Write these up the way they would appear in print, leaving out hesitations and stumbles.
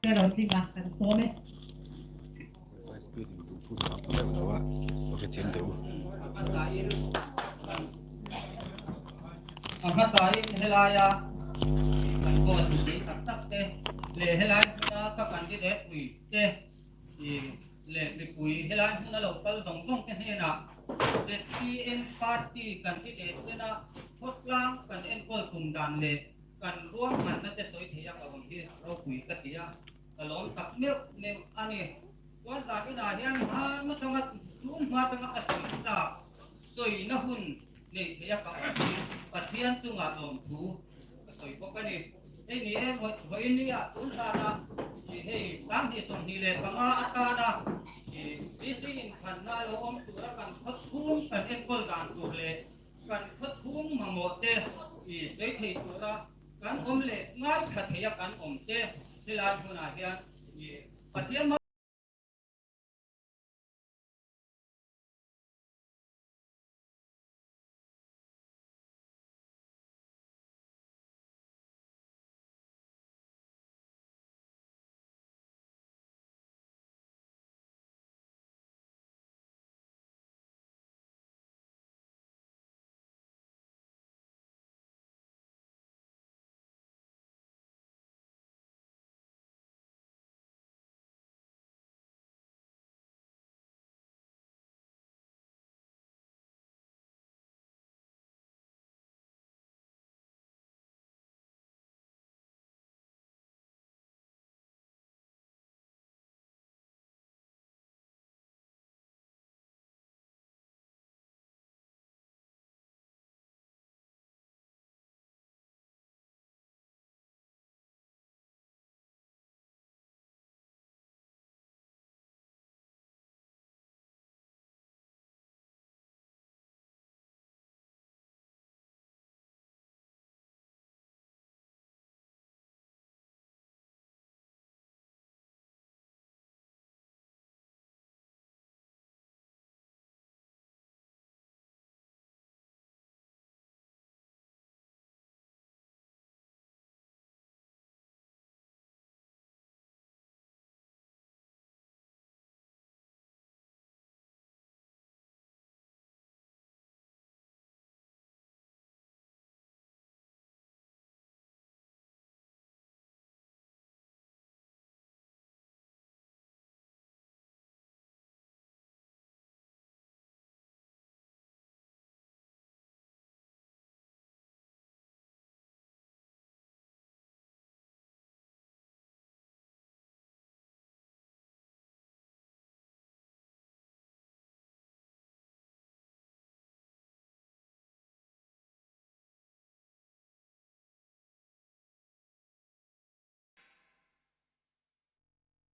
pero tiga kan some faz tudo tu fusa para o que tem deu Amatai helaya kan ko si tak te le helai na ka kan di de pui te le bi pui helai na lo kal dong dong ke he na de ti en party kan di de na thot lang kan en kol kum dan le kan ruam man na te soi thia ka bang hi ro pui ka tia ka lon tak ne ani wan ta ki na hian ha ma thonga tum ma tanga a ta soi na hun le thia kaปัจเจียนจุงอาลมถูสวยพวกนี้ไอ้นี่เอ็มหอยนี่อ่ะตุนซานะเฮ้ตั้งที่ตรงนี้เลยปังอาตานะดิสินขันนาโลอมตุระกันพัดทุ่งกันเอ็นกอลกันตุเลยกันพัดทุ่งมาหมดเด้ได้ที่ตุระกันอมเลยง่ายขัดเทียกันอมเด้ที่ลานหัวหน้าเฮียปัจเจียน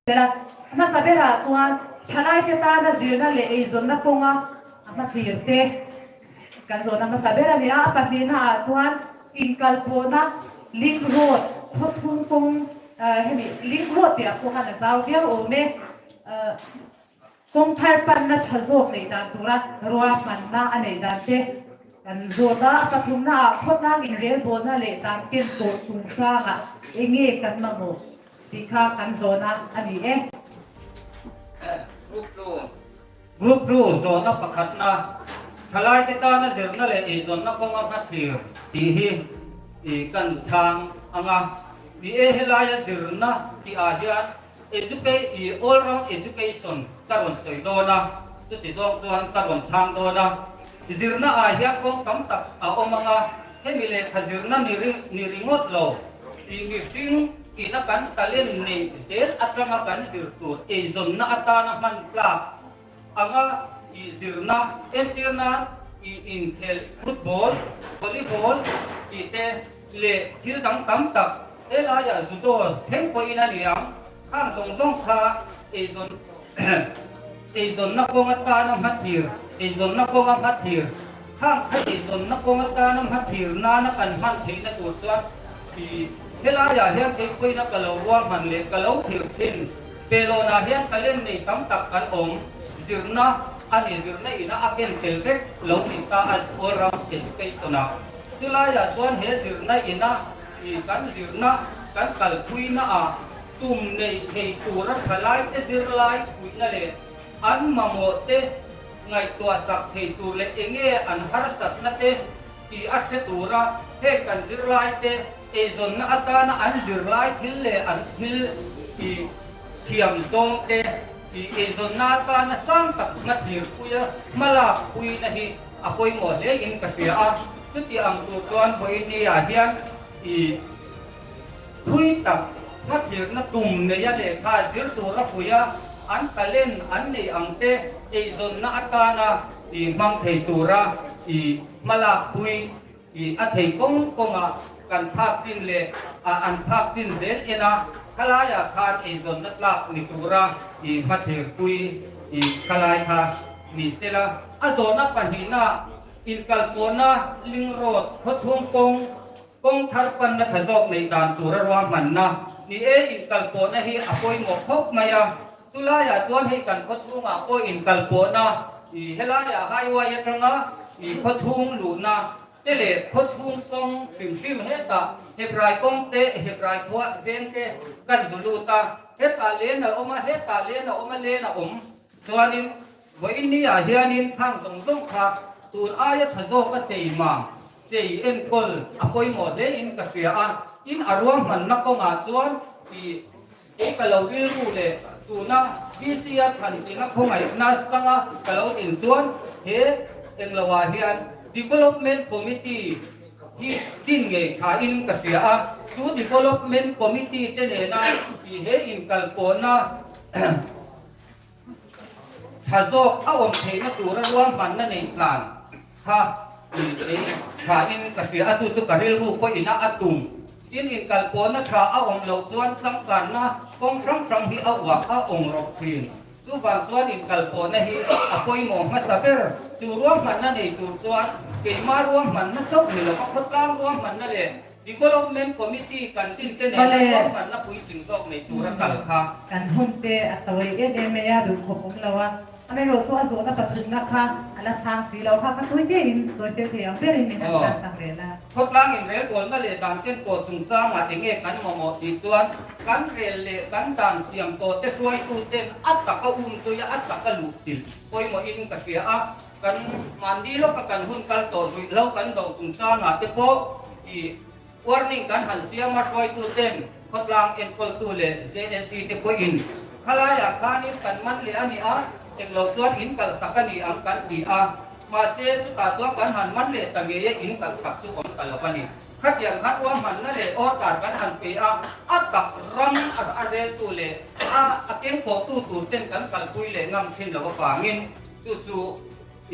Tera ma sabera chuan thalai ke ta na zirna le ei zonna konga ama thirte kan zona ma sabera ni a patina chuan in kalpona link road thothung kong hemi link road te ko kana saw ke o me kong thar pan na thazok nei dan tura ruwa man na anei dan te kan zona ka thumna khotna in rel bona le tan ken to tung sa ga enge kan ma mo Dikha kan zona ani group 2 zona pakhat na thalai ke ta na zirna le e zona ko ma phir ti hi kan thang anga di helaya zirna ti a hian all round education karon soi dona tu ti dong tuan karon thang dona zirna a hian ko kam tak a omanga hemile khazirna ni ringot lo ti mi sing ina kan talen ni del atranga kan dirtu e zonna atana man pla anga i dirna entirna i intel football volleyball ite le thil dang tam tak ela ya judo theng ko ina liang khang dong dong kha e zonna ko atana hatir e zonna ko hatir khang kha e zonna ko atana hatir na na kan man theina tu twa i helaya hian te koi na kalo ruang han le kalo thir thin pelo na hian kalen nei tam tak kan om dirna ani dirna ina aken telvek lo ni ta al orang education na helaya tuan he dirna ina i kan dirna kan kal kui na a ตุ่มในเฮตูรัฐลายเตสิรลายคุยนั่นเลยอันมาโมเตไงตัวสักเฮตูเลเองเออันฮาร์สัตนั่นเตที่อัศตูระเฮกันสิรลายเตเอซอนนัตานะอันสิรลายทิลเลอันทิลที่เทียมตรงเตที่เอซอนนาตานะสังตักมัดหิรคุยมาลาคุยนะฮีอภัยหมดเลยอินกัสเซียทุกอย่างตัวตนคนนี้อาเฮียนอีคุยตับมัดหิรนะตุ่มเนี่ยเลขาหิรตัวรักคุยอันตะเล่นอันนี้อังเตเอซอนนาตานะอีมังเทตูระอีมาลาคุยอีอัฐิกงกงกันภาคดินเลอันภาคดินเดนเอนะขลายคานเอซอนนัตลานิตูระอีมัดหิรคุยอีขลายคานิเตละอาโซนับปัญหาอินกัลโปนาลิงโรดพทุงกงทารปันนัทดอกในการตัวระวังมันนะนี่อินกัลโปนาฮีอภัยหมกพกมายาตุลายาตัวให้กันพทุงอภัยอินกัลโปนาเฮลายาให้วายตรงะพทุงหลุนาเตเลพทุงกงสิมเฮตาเฮบรายกงเตเฮบรายพัวเวนเตกันจุลูตาเฮตาเลนะอมาเฮตาเลนะอมาเลนะตัวนี้ว่าอินนี้อาเฮียนินทางตรงขาตูนอายะทะโซกเตยมาเตยเอ็นกอลอภัยหมดเลยอินกเฟียอินอารวมมันนักก็งาจวนที่กะเราวิรู้เลยตูน่ะวิเศษทันทีนักคงไงน่าตั้งกะเราอินจวนเฮเอ็งละวาเฮียน development committee ที่ดิ้นเงยขาอินกเฟียตู development committee เจเนนะที่เฮอินกัลโกนะถ้าโจกเอาอมเทนตัวระวังมันนั่นเองหลานถ้าถ้าอินกษตรตุกการิลูก็อินาอัตุมอินกัลโปนะถ้าเอาอมเหล่าส่วนสังกันนะกองสังที่เอาวักเอาองรบทีนตัวบางส่วนอินกัลโปนะฮีอภัยหมอมาสเปอร์ตัวรวมมันนั่นเองตัวส่วนเกี่ยมารวมมันนั่นทุกนี่เราก็ทดลองรวมมันนั่นเอง development committee กันทิ้งเต้นในรวมมันนั่นคุยถึงตรงในตัวรัฐค่ะกันหุ่นเตะอัตวัยเอ็มยาดูขบผมแล้วว่าไม่รู้ทั่วส่วนปฐุมนะคะอันละทางสีเราค่ะก็ตัวเองโดยเทียมเป็นมีนักศึกษาเรียนนะทดลองอินเรลคนก็เลยตามเต้นโกตุงจ้างมาถึงเอกกันหมอดีจวนกันเรียนเลยกันตามเสียงโตเตช่วยตูเต้นอัตตะก็อุ้มตัวยอัตตะก็ลุกติลคอยหมออินกับเสียกันมันดีแล้วกันหุ่นกันโตดุยแล้วกันโดตุงจ้างมาเตโปอีwarning kan han siya masway tu tem khotlang en kol tu le JNC te ko in khalaya khanin kan man le ani a eng lo tuan in kal sakani ang kan di a ma se tu ta tuan kan han man le tange ye in kal sak tu om kal pani khat yang khat wa man na le or ta kan han pe a atak ram a re tu le a ken ko tu sen kan kal pui le ngam thin lo pa ngin tu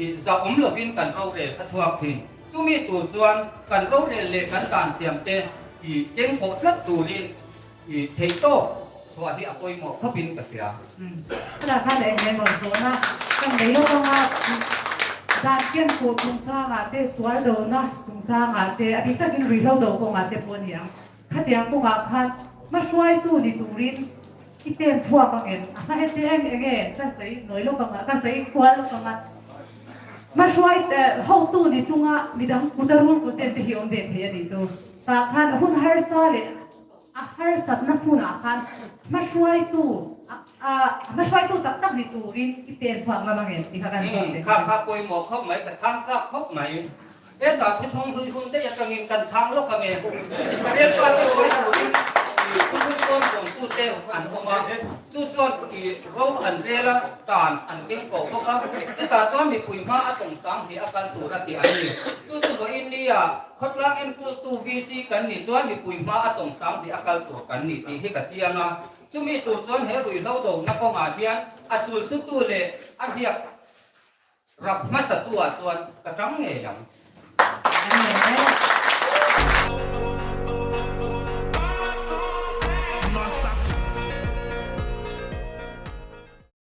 i za lo vin kan ro re khathuak thin tu mi tu tuan kan ro le kan tan siam te i jeng ko lat tu ri i thei to thwa hi apoi mo khopin ka sia ขณะข้าเองในหมดโซนะกันในโลกว่าด้านเกี่ยนโคตุงจ้างอาเตสวยโดนะตุงจ้างอาเตอภิตากินรีเราโดกงอาเตปนยังขัดยังกงอาคันมาช่วยตู้ดิตูรินที่เป็นชั่วกังเอ็นมาให้เตียงเองก็ใส่หน่วยโลกกังก็ใส่ควรโลกกังมาช่วยเข้าตู้ดิจุงอ่ะมีดังอุตรุลกุเซนที่ฮิอมเบทเฮียดิจูตาคันหุ่นฮาร์ซาเลฮาร์สัตนับหุ่นอาคันมาช่วยตู้มาช่วยตู้ตักดิตูรินที่เป็นชั่วกังเอ็นที่เขากันสอนเด็กข้าปอยหมอกเข้าไหมกับทางข้าพบไหมเอ๊ะแต่ที่ทงคุณได้ยังกังเงินกันทางโลกกังเงินประเด็นว่าตัวไว้อยู่ที่คุณต้นของตู้เต้อันออกมาตู้ต้นอีเราอันเรล่าตานอันเก่งกว่าพวกเขาที่ตาต้นมีปุ๋ยมาอัตงสังที่อาการตัวรัติอันนี้ตู้ตัวอินเดียขดล้างเอ็นตู้วีซีกันนี่ต้นมีปุ๋ยมาอัตงสังที่อาการตัวกันนี่ที่ให้กับเทียงอ่ะตู้มีตัวต้นเฮรุยเราโด่งนักก็มาเทียนอัดสูตรตู้เลยอันเดียรับมาสัตว์ตัวกระจังเงี้ยอย่างอันนี้